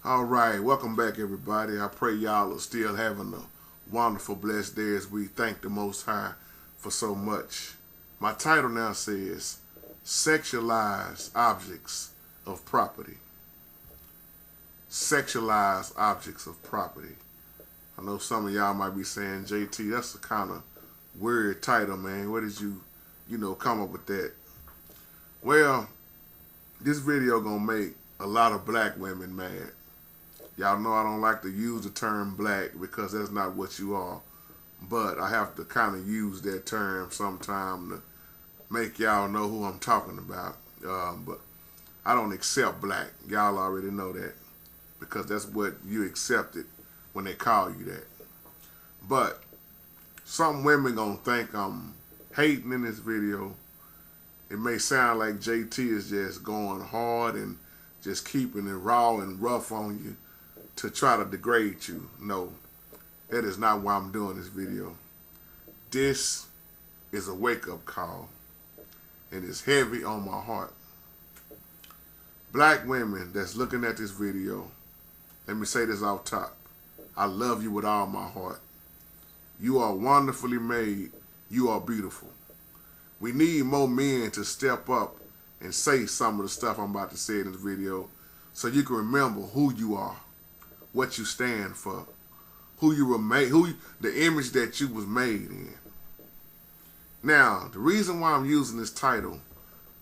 All right, welcome back, everybody. I pray y'all are still having a wonderful, blessed day as we thank the Most High for so much. My title now says, Sexualized Objects of Property. Sexualized Objects of Property. I know some of y'all might be saying, JT, that's a kind of weird title, man. Where did you come up with that? Well, this video gonna make a lot of black women mad. Y'all know I don't like to use the term black because that's not what you are. But I have to kind of use that term sometime to make y'all know who I'm talking about. But I don't accept black. Y'all already know that because that's what you accepted when they call you that. But some women gonna think I'm hating in this video. It may sound like JT is just going hard and just keeping it raw and rough on you to try to degrade you. No, that is not why I'm doing this video. This is a wake-up call, and it's heavy on my heart. Black women that's looking at this video, let me say this off top. I love you with all my heart. You are wonderfully made. You are beautiful. We need more men to step up and say some of the stuff I'm about to say in this video so you can remember who you are, what you stand for, who you were made, the image that you was made in. Now, the reason why I'm using this title,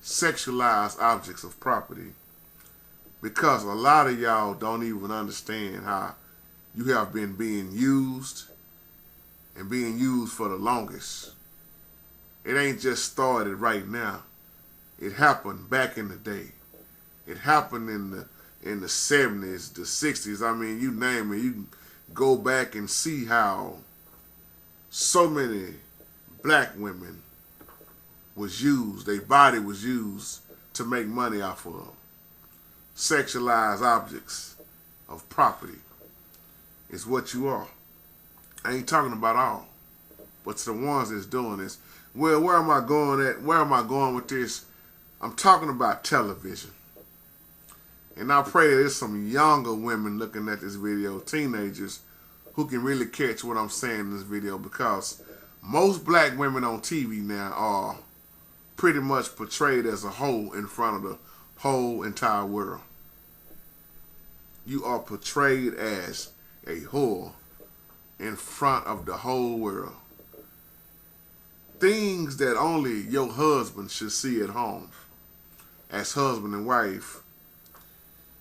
Sexualized Objects of Property, because a lot of y'all don't even understand how you have been being used and being used for the longest. It ain't just started right now. It happened back in the day. It happened in the 70s, the 60s. I mean, you name it. You can go back and see how so many black women was used. Their body was used to make money off of. Sexualized objects of property is what you are. I ain't talking about all, but to the ones that's doing this. Well, where am I going at? Where am I going with this? I'm talking about television. And I pray that there's some younger women looking at this video, teenagers, who can really catch what I'm saying in this video, because most black women on TV now are pretty much portrayed as a hoe in front of the whole entire world. You are portrayed as a whore in front of the whole world. Things that only your husband should see at home. As husband and wife,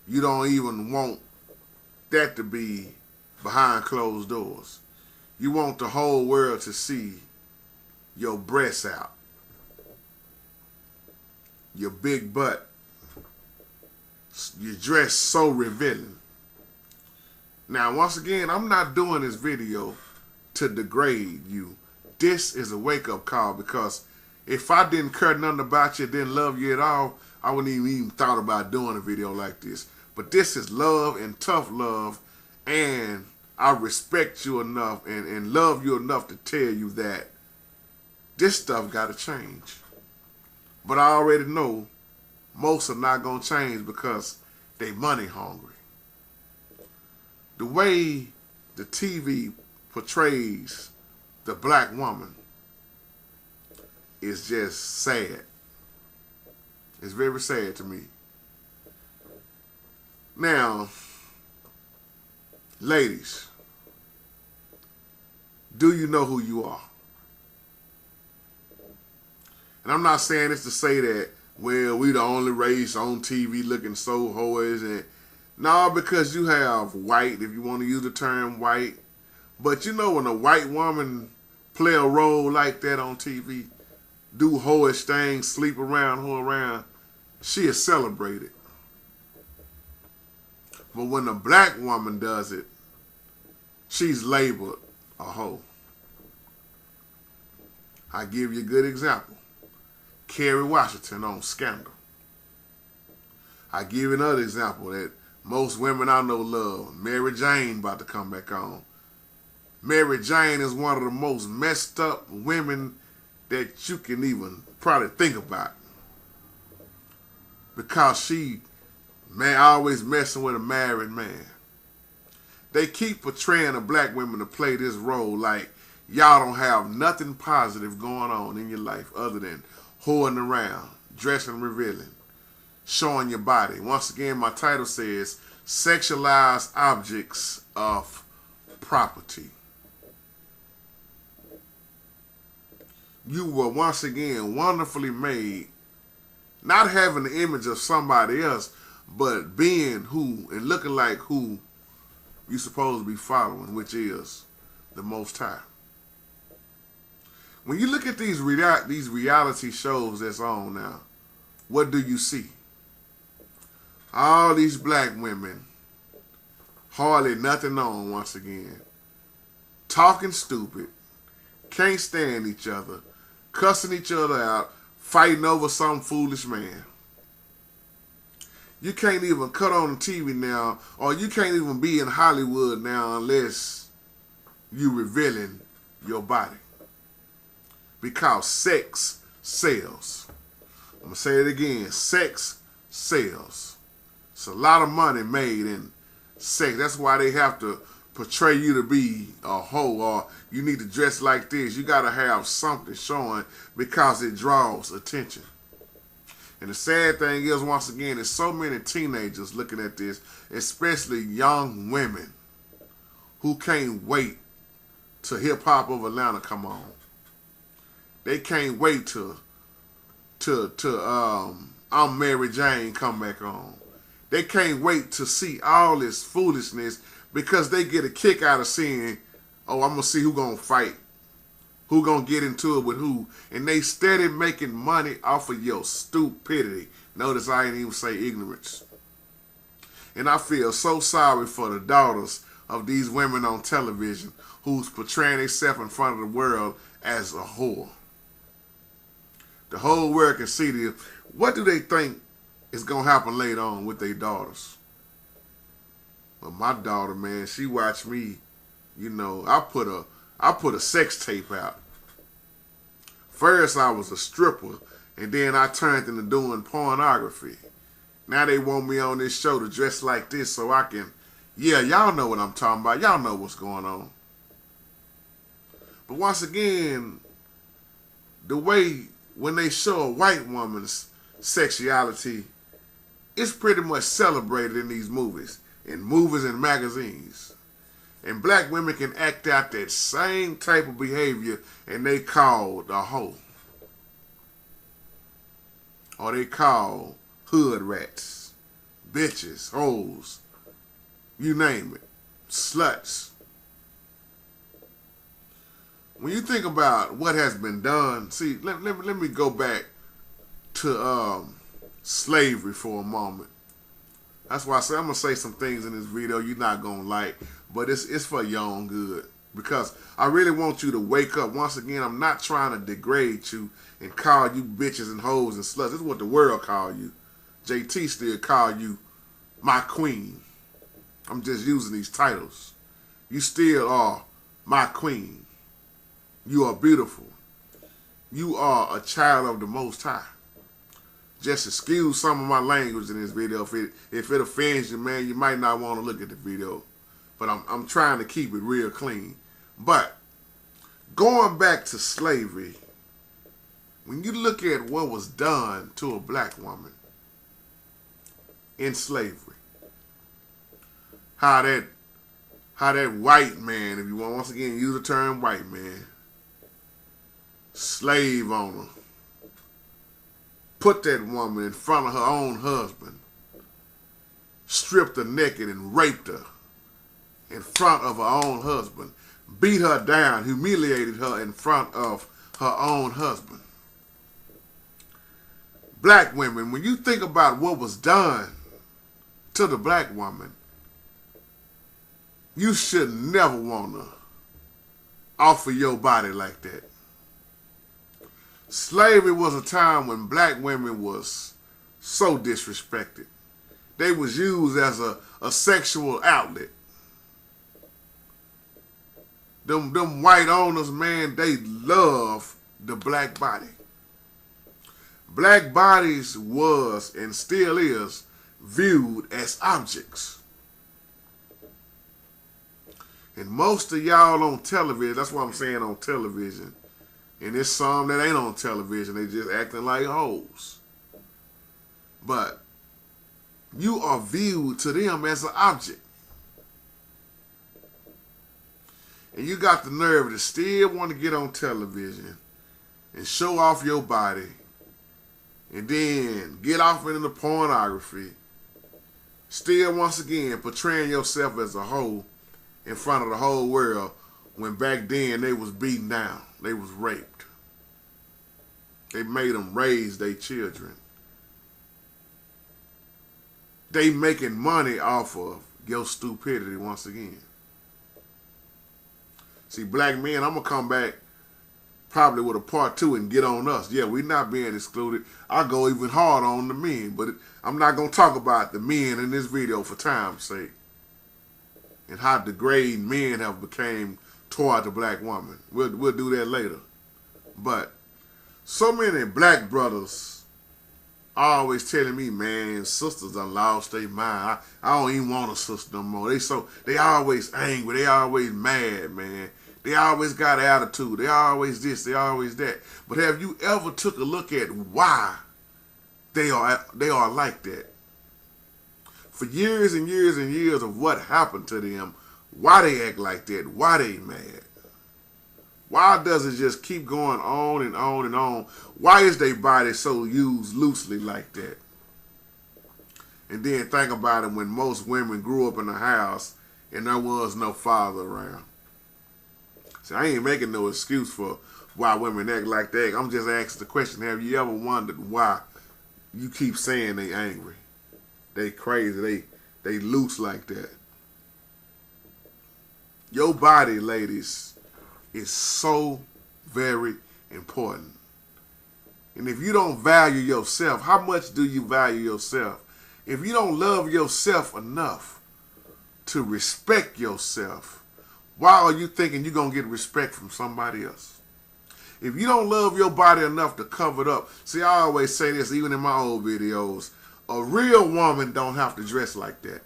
you don't even want that to be behind closed doors. You want the whole world to see your breasts out, your big butt, your dress so revealing. Now, once again, I'm not doing this video to degrade you. This is a wake-up call, because if I didn't care nothing about you, didn't love you at all, I wouldn't even thought about doing a video like this. But this is love and tough love, and I respect you enough and love you enough to tell you that this stuff got to change. But I already know most are not going to change because they money hungry. The way the TV portrays the black woman is just sad. It's very sad to me. Now, ladies, do you know who you are? And I'm not saying this to say that, well, we the only race on TV looking so hoish. And no, because you have white, if you want to use the term white. But you know, when a white woman play a role like that on TV, do hoish things, sleep around, hoe around, she is celebrated. But when a black woman does it, she's labeled a hoe. I give you a good example. Kerry Washington on Scandal. I give you another example that most women I know love. Mary Jane about to come back on. Mary Jane is one of the most messed up women that you can even probably think about. Because she always messing with a married man. They keep portraying the black women to play this role like y'all don't have nothing positive going on in your life other than whoring around, dressing revealing, showing your body. Once again, my title says Sexualized Objects of Property. You were once again wonderfully made, not having the image of somebody else, but being who and looking like who you're supposed to be following, which is the Most High. When you look at these reality shows that's on now, what do you see? All these black women, hardly nothing on once again, talking stupid, can't stand each other, cussing each other out, fighting over some foolish man. You can't even cut on the TV now, or you can't even be in Hollywood now unless you revealing your body. Because sex sells. I'm going to say it again. Sex sells. It's a lot of money made in sex. That's why they have to portray you to be a hoe, or you need to dress like this. You got to have something showing because it draws attention. And the sad thing is, once again, there's so many teenagers looking at this, especially young women who can't wait till Hip Hop of Atlanta come on. They can't wait till I'm Mary Jane come back on. They can't wait to see all this foolishness because they get a kick out of seeing, oh, I'm going to see who going to fight. Who going to get into it with who. And they steady making money off of your stupidity. Notice I ain't even say ignorance. And I feel so sorry for the daughters of these women on television who's portraying themselves in front of the world as a whore. The whole world can see this. What do they think is going to happen later on with their daughters? Well, my daughter, man, she watched me, you know, I put a sex tape out. First, I was a stripper, and then I turned into doing pornography. Now they want me on this show to dress like this so I can, yeah, y'all know what I'm talking about. Y'all know what's going on. But once again, the way when they show a white woman's sexuality, it's pretty much celebrated in these movies and magazines. And black women can act out that same type of behavior and they called a hoe. Or they call hood rats, bitches, hoes, you name it, sluts. When you think about what has been done, see, let me go back to slavery for a moment. That's why I say I'm going to say some things in this video you're not going to like, but it's for your own good. Because I really want you to wake up. Once again, I'm not trying to degrade you and call you bitches and hoes and sluts. This is what the world call you. JT still call you my queen. I'm just using these titles. You still are my queen. You are beautiful. You are a child of the Most High. Just excuse some of my language in this video. If it offends you, man, you might not want to look at the video. But I'm trying to keep it real clean. But going back to slavery, when you look at what was done to a black woman in slavery, how that white man, if you want once again use the term white man, slave owner, put that woman in front of her own husband, stripped her naked and raped her in front of her own husband, beat her down, humiliated her in front of her own husband. Black women, when you think about what was done to the black woman, you should never want to offer your body like that. Slavery was a time when black women was so disrespected. They was used as a sexual outlet. Them white owners, man, they love the black body. Black bodies was and still is viewed as objects. And most of y'all on television, that's what I'm saying, on television. And there's some that ain't on television. They just acting like hoes. But you are viewed to them as an object. And you got the nerve to still want to get on television and show off your body and then get off into the pornography. Still, once again, portraying yourself as a hoe in front of the whole world when back then they was beaten down. They was raped. They made them raise their children. They making money off of your stupidity once again. See, black men, I'm going to come back probably with a part 2 and get on us. Yeah, we're not being excluded. I go even harder on the men, but I'm not going to talk about the men in this video for time's sake and how degrading men have become toward the black woman. We'll do that later. But so many black brothers are always telling me, man, sisters done lost their mind. I don't even want a sister no more. They always angry. They always mad, man. They always got attitude. They always this. They always that. But have you ever took a look at why they are like that? For years and years and years of what happened to them, why they act like that, why they mad. Why does it just keep going on and on and on? Why is their body so used loosely like that? And then think about it when most women grew up in a house and there was no father around. See, I ain't making no excuse for why women act like that. I'm just asking the question, have you ever wondered why you keep saying they angry? They crazy, they loose like that. Your body, ladies, is so very important. And if you don't value yourself, how much do you value yourself? If you don't love yourself enough to respect yourself, why are you thinking you're going to get respect from somebody else? If you don't love your body enough to cover it up, see, I always say this even in my old videos, a real woman don't have to dress like that.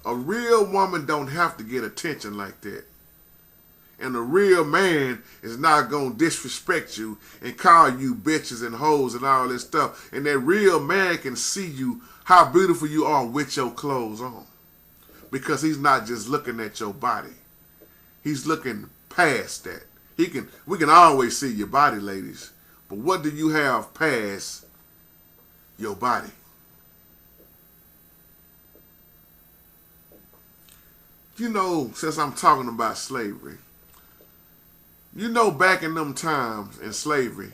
A real woman don't have to get attention like that. And a real man is not going to disrespect you and call you bitches and hoes and all this stuff. And that real man can see you, how beautiful you are with your clothes on. Because he's not just looking at your body. He's looking past that. We can always see your body, ladies. But what do you have past your body? You know, since I'm talking about slavery, you know, back in them times in slavery,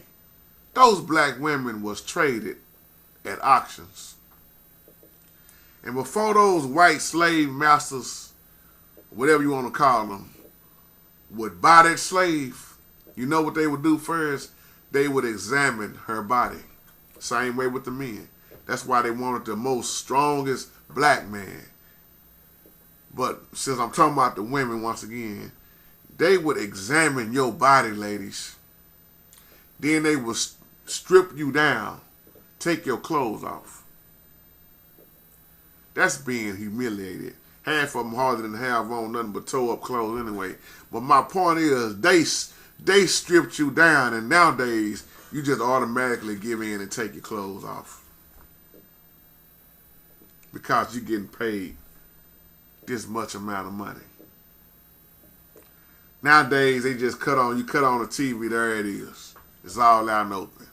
those black women was traded at auctions. And before those white slave masters, whatever you want to call them, would buy that slave, you know what they would do first? They would examine her body. Same way with the men. That's why they wanted the most strongest black man. But since I'm talking about the women once again, they would examine your body, ladies. Then they would strip you down, take your clothes off. That's being humiliated. Half of them hardly than have on nothing but toe-up clothes anyway. But my point is, they stripped you down, and nowadays, you just automatically give in and take your clothes off. Because you're getting paid this much amount of money. Nowadays, they just cut on the TV, there it is. It's all out and open.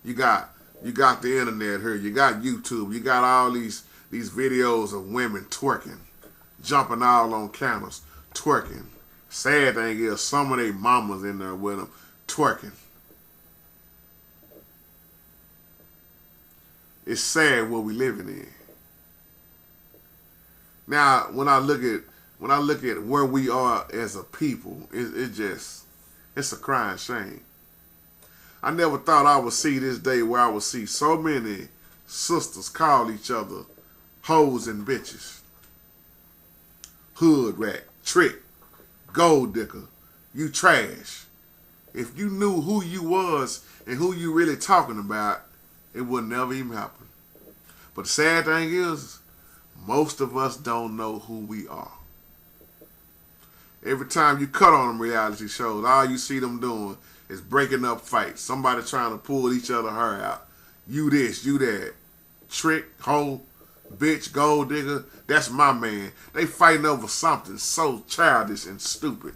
You got the internet here, you got YouTube, you got all these videos of women twerking, jumping all on cameras, twerking. Sad thing is, some of their mamas in there with them twerking. It's sad what we living in. Now, when I look at where we are as a people, it's a crying shame. I never thought I would see this day where I would see so many sisters call each other hoes and bitches. Hood rat, trick, gold digger, you trash. If you knew who you was and who you really talking about, it would never even happen. But the sad thing is, most of us don't know who we are. Every time you cut on them reality shows, all you see them doing is breaking up fights. Somebody trying to pull each other hair out. You this, you that. Trick, hoe, bitch, gold digger. That's my man. They fighting over something so childish and stupid.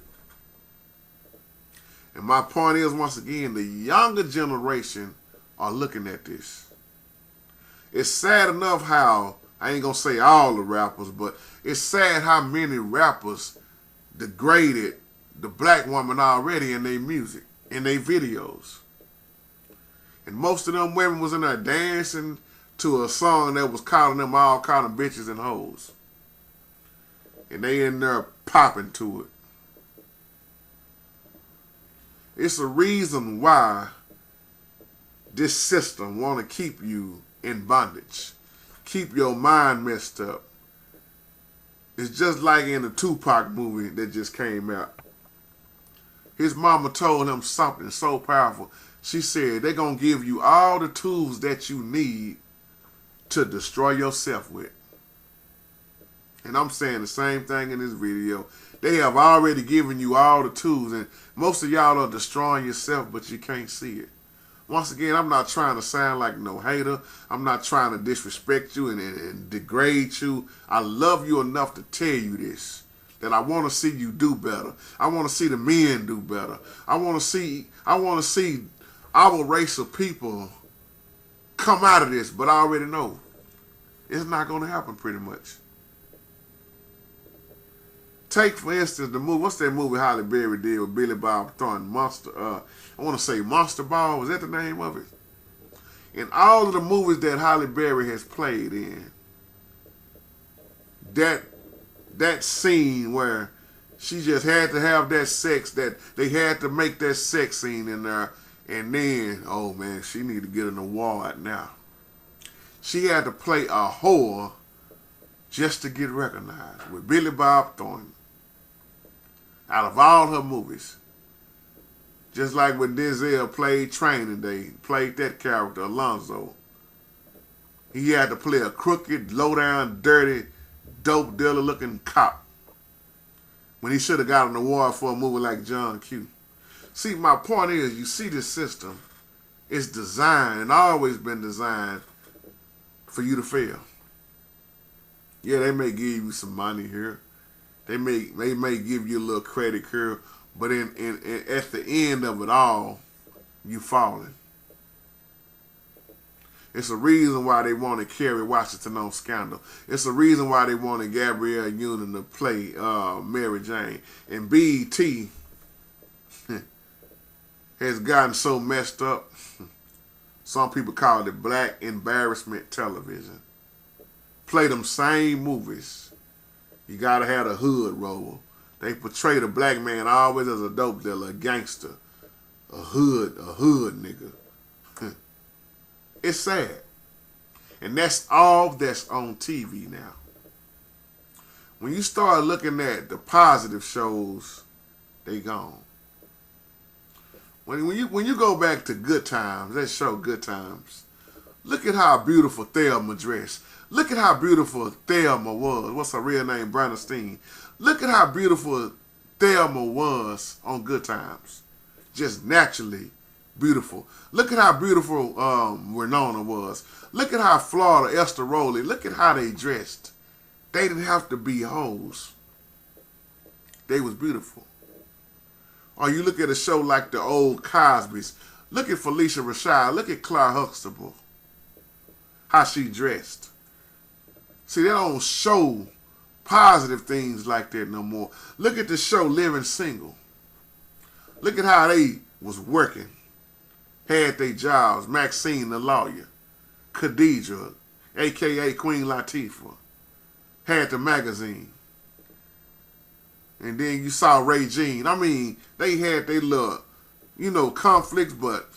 And my point is, once again, the younger generation are looking at this. It's sad enough how, I ain't gonna say all the rappers, but it's sad how many rappers degraded the black woman already in their music, in their videos. And most of them women was in there dancing to a song that was calling them all kind of bitches and hoes. And they in there popping to it. It's a reason why this system want to keep you in bondage. Keep your mind messed up. It's just like in the Tupac movie that just came out. His mama told him something so powerful. She said, they're going to give you all the tools that you need to destroy yourself with. And I'm saying the same thing in this video. They have already given you all the tools, and most of y'all are destroying yourself, but you can't see it. Once again, I'm not trying to sound like no hater. I'm not trying to disrespect you and degrade you. I love you enough to tell you this, that I want to see you do better. I want to see the men do better. I want to see our race of people come out of this, but I already know it's not going to happen pretty much. Take, for instance, the movie, what's that movie Halle Berry did with Billy Bob Thornton, Monster, I want to say Monster Ball, was that the name of it? In all of the movies that Halle Berry has played in, that scene where she just had to have that sex, that they had to make that sex scene in there, and then, oh man, she need to get an award now. She had to play a whore just to get recognized with Billy Bob Thornton. Out of all her movies. Just like when Denzel played Training Day, played that character, Alonzo. He had to play a crooked, low-down, dirty, dope dealer-looking cop. When he should have got an award for a movie like John Q. See, my point is, you see this system is designed, and always been designed, for you to fail. Yeah, they may give you some money here. They may give you a little credit here, but at the end of it all, you falling. It's a reason why they wanted Kerry Washington on Scandal. It's a reason why they wanted Gabrielle Union to play Mary Jane. And BET has gotten so messed up. Some people call it black embarrassment television. Play them same movies. You gotta have a hood role. They portray the black man always as a dope dealer, a gangster, a hood nigga. It's sad. And that's all that's on TV now. When you start looking at the positive shows, they gone. When you go back to Good Times, that show Good Times, look at how beautiful Thelma dressed. Look at how beautiful Thelma was. What's her real name? Bernstein. Look at how beautiful Thelma was on Good Times. Just naturally beautiful. Look at how beautiful Winona was. Look at how Florida, Esther Rowley, look at how they dressed. They didn't have to be hoes. They was beautiful. Or you look at a show like the old Cosby's. Look at Felicia Rashad. Look at Claire Huxtable. How she dressed. See, they don't show positive things like that no more. Look at the show Living Single. Look at how they was working. Had their jobs. Maxine the lawyer. Khadijah, a.k.a. Queen Latifah. Had the magazine. And then you saw Regine. I mean, they had their little, conflicts, but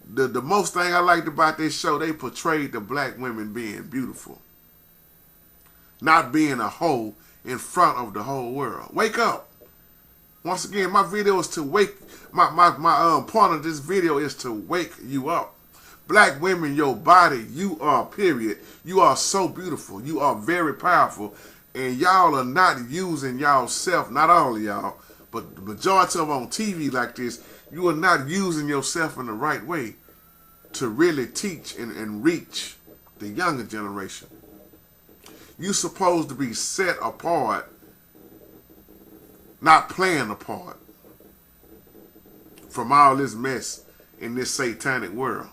the most thing I liked about this show, they portrayed the black women being beautiful. Not being a hoe in front of the whole world. Wake up. Once again, my video is to wake, my point of this video is to wake you up. Black women, your body, you are, period. You are so beautiful. You are very powerful. And y'all are not using y'all self, not all of y'all, But the majority of on TV like this, you are not using yourself in the right way to really teach and reach the younger generation. You're supposed to be set apart, not playing a part from all this mess in this satanic world.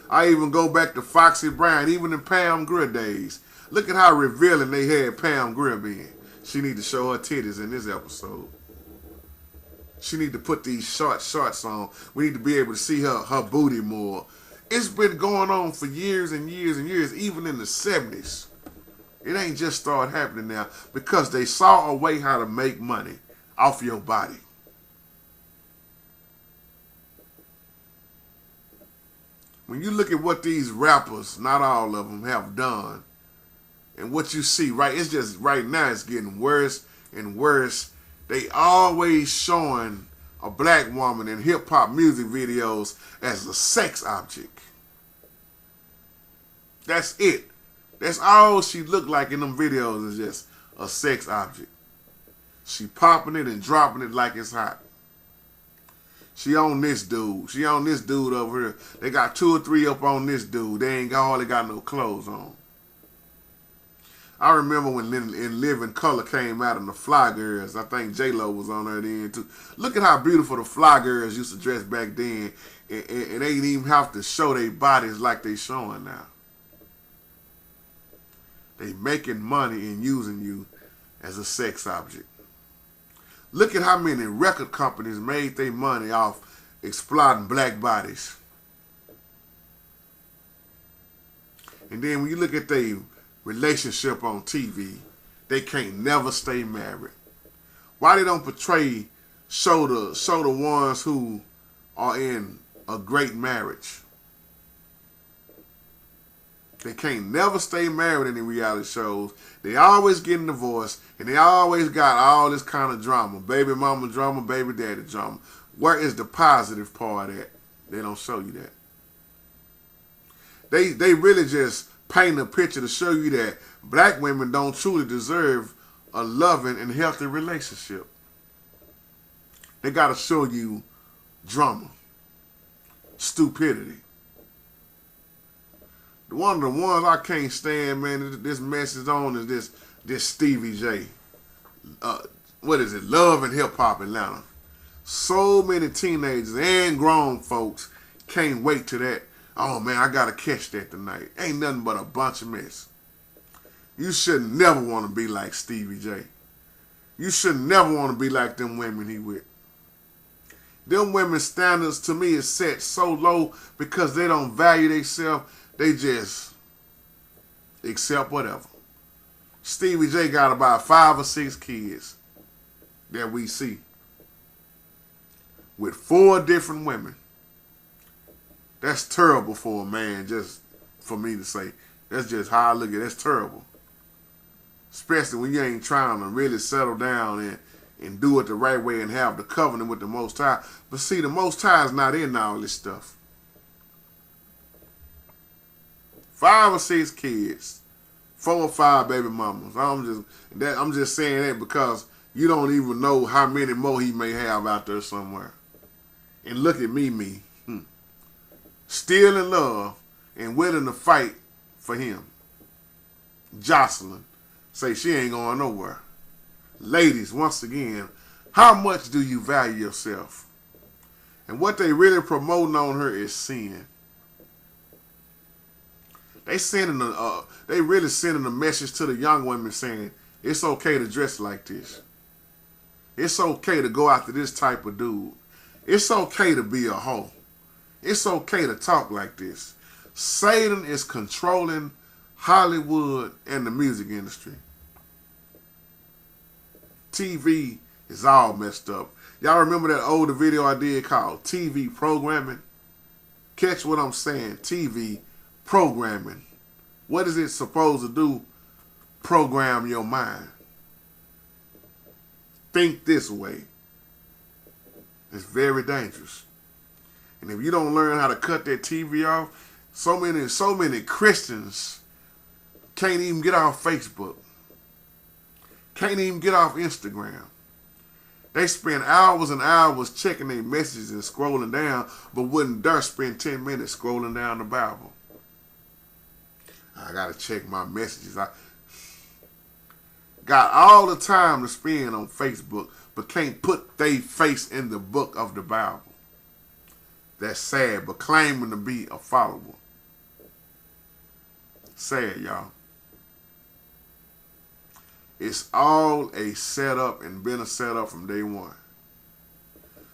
I even go back to Foxy Brown, even in Pam Grier days. Look at how revealing they had Pam Grier being. She need to show her titties in this episode. She need to put these shorts on. We need to be able to see her booty more. It's been going on for years and years and years, even in the 70s. It ain't just started happening now because they saw a way how to make money off your body. When you look at what these rappers, not all of them, have done, and what you see, right, it's just right now it's getting worse and worse. They always showing a black woman in hip-hop music videos as a sex object. That's it. That's all she looked like in them videos, is just a sex object. She popping it and dropping it like it's hot. She on this dude. She on this dude over here. They got 2 or 3 up on this dude. They ain't hardly got no clothes on. I remember when In Living Color came out and the Fly Girls. I think J-Lo was on there then too. Look at how beautiful the Fly Girls used to dress back then. And they didn't even have to show their bodies like they showing now. They making money and using you as a sex object. Look at how many record companies made their money off exploiting black bodies. And then when you look at their relationship on TV, they can't never stay married. Why they don't show the ones who are in a great marriage? They can't never stay married in the reality shows. They always getting divorced, and they always got all this kind of drama. Baby mama drama, baby daddy drama. Where is the positive part at? They don't show you that. They really just paint a picture to show you that black women don't truly deserve a loving and healthy relationship. They got to show you drama, stupidity. One of the ones I can't stand, man, this message on is this Stevie J. What is it? Love and Hip Hop Atlanta. So many teenagers and grown folks can't wait to that. Oh man, I gotta catch that tonight. Ain't nothing but a bunch of mess. You should never want to be like Stevie J. You should never want to be like them women he with. Them women's standards to me is set so low because they don't value themselves. They just accept whatever. Stevie J got about 5 or 6 kids that we see with 4 different women. That's terrible for a man, just for me to say. That's just how I look at it. That's terrible. Especially when you ain't trying to really settle down and do it the right way and have the covenant with the Most High. But see, the Most High is not in all this stuff. 5 or 6 kids, 4 or 5 baby mamas. I'm just saying that because you don't even know how many more he may have out there somewhere. And look at me. Still in love and willing to fight for him. Jocelyn say she ain't going nowhere. Ladies, once again, how much do you value yourself? And what they really promoting on her is sin. They really sending a message to the young women saying it's okay to dress like this. It's okay to go after this type of dude. It's okay to be a hoe. It's okay to talk like this. Satan is controlling Hollywood and the music industry. TV is all messed up. Y'all remember that older video I did called TV Programming? Catch what I'm saying, TV Programming. What is it supposed to do? Program your mind. Think this way. It's very dangerous. And if you don't learn how to cut that TV off, so many Christians can't even get off Facebook. Can't even get off Instagram. They spend hours and hours checking their messages and scrolling down, but wouldn't dare spend 10 minutes scrolling down the Bible. I gotta check my messages. I got all the time to spend on Facebook, but can't put their face in the book of the Bible. That's sad, but claiming to be a follower. Sad, y'all. It's all a setup and been a setup from day one.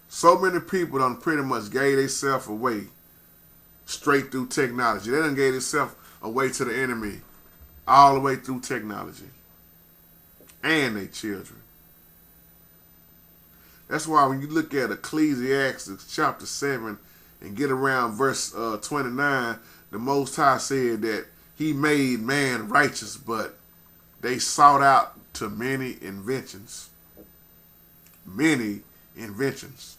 So many people done pretty much gave themselves away straight through technology. They done gave themselves away to the enemy all the way through technology. And their children. That's why when you look at Ecclesiastes chapter 7 and get around verse 29, the Most High said that he made man righteous, but they sought out to many inventions. Many inventions.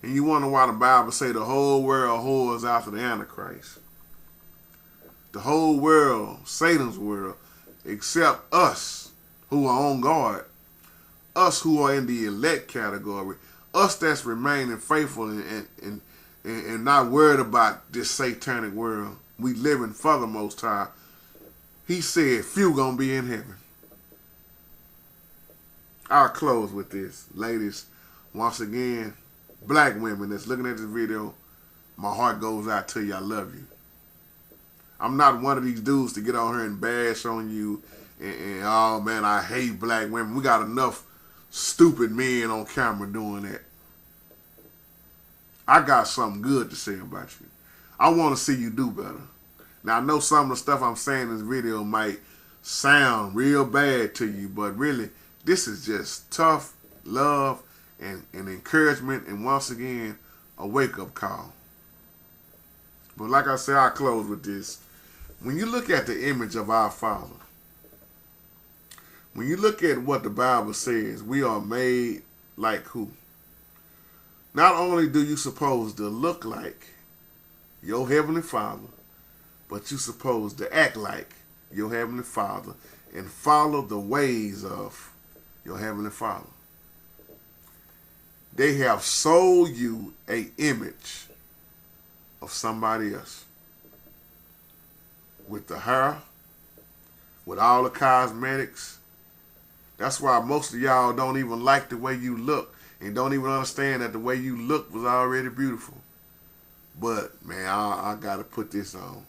And you wonder why the Bible say the whole world whores after the Antichrist. The whole world, Satan's world, except us who are on guard, us who are in the elect category, us that's remaining faithful and not worried about this satanic world. We living for the Most High. He said few gonna be in heaven. I'll close with this. Ladies, once again, black women that's looking at this video, my heart goes out to you. I love you. I'm not one of these dudes to get on here and bash on you and oh man, I hate black women. We got enough stupid men on camera doing that. I got something good to say about you. I want to see you do better. Now, I know some of the stuff I'm saying in this video might sound real bad to you, but really, this is just tough love and encouragement, and once again, a wake-up call. But like I said, I'll close with this. When you look at the image of our Father, when you look at what the Bible says, we are made like who? Not only do you supposed to look like your Heavenly Father, but you're supposed to act like your Heavenly Father and follow the ways of your Heavenly Father. They have sold you an image of somebody else. With the hair, with all the cosmetics. That's why most of y'all don't even like the way you look and don't even understand that the way you look was already beautiful. But, man, I got to put this on.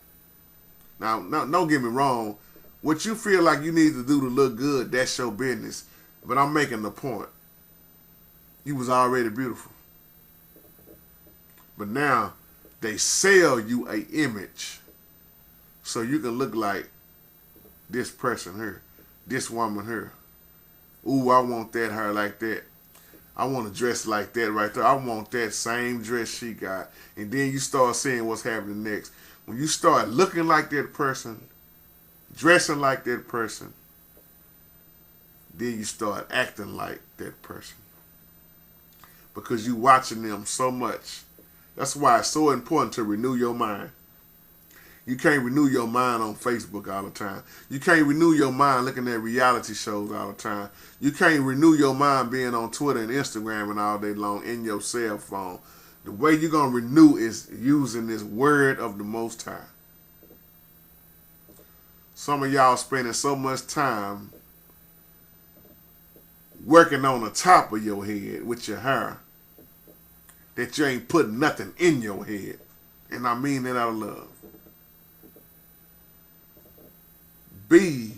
Now, don't get me wrong. What you feel like you need to do to look good, that's your business. But I'm making the point. You was already beautiful. But now, they sell you an image so you can look like this person here, this woman here. Ooh, I want that hair like that. I want to dress like that right there. I want that same dress she got. And then you start seeing what's happening next. When you start looking like that person, dressing like that person, then you start acting like that person. Because you watching them so much. That's why it's so important to renew your mind. You can't renew your mind on Facebook all the time. You can't renew your mind looking at reality shows all the time. You can't renew your mind being on Twitter and Instagram and all day long in your cell phone. The way you're going to renew is using this word of the Most High. Some of y'all spending so much time working on the top of your head with your hair that you ain't putting nothing in your head. And I mean that out of love. Be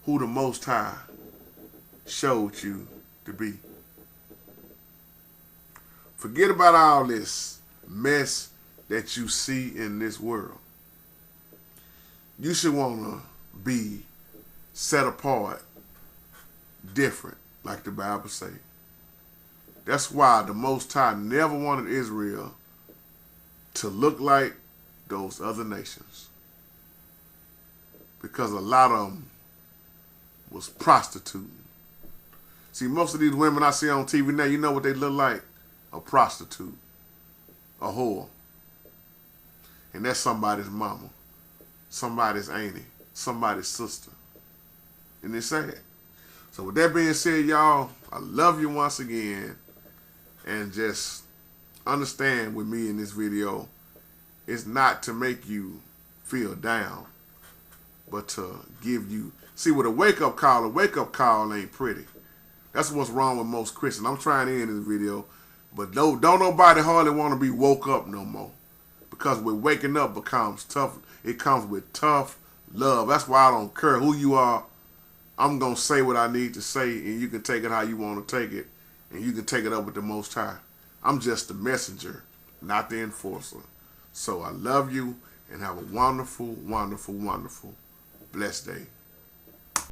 who the Most High showed you to be. Forget about all this mess that you see in this world. You should want to be set apart, different, like the Bible says. That's why the Most High never wanted Israel to look like those other nations. Because a lot of them was prostituting. See, most of these women I see on TV now, you know what they look like? A prostitute. A whore. And that's somebody's mama. Somebody's auntie. Somebody's sister. And it's sad. So with that being said, y'all, I love you once again. And just understand with me in this video, it's not to make you feel down, but to give you, see, with a wake-up call ain't pretty. That's what's wrong with most Christians. I'm trying to end this video, but don't nobody hardly want to be woke up no more. Because with waking up becomes tough. It comes with tough love. That's why I don't care who you are. I'm going to say what I need to say, and you can take it how you want to take it, and you can take it up with the Most High. I'm just the messenger, not the enforcer. So I love you, and have a wonderful, wonderful, wonderful, blessed day.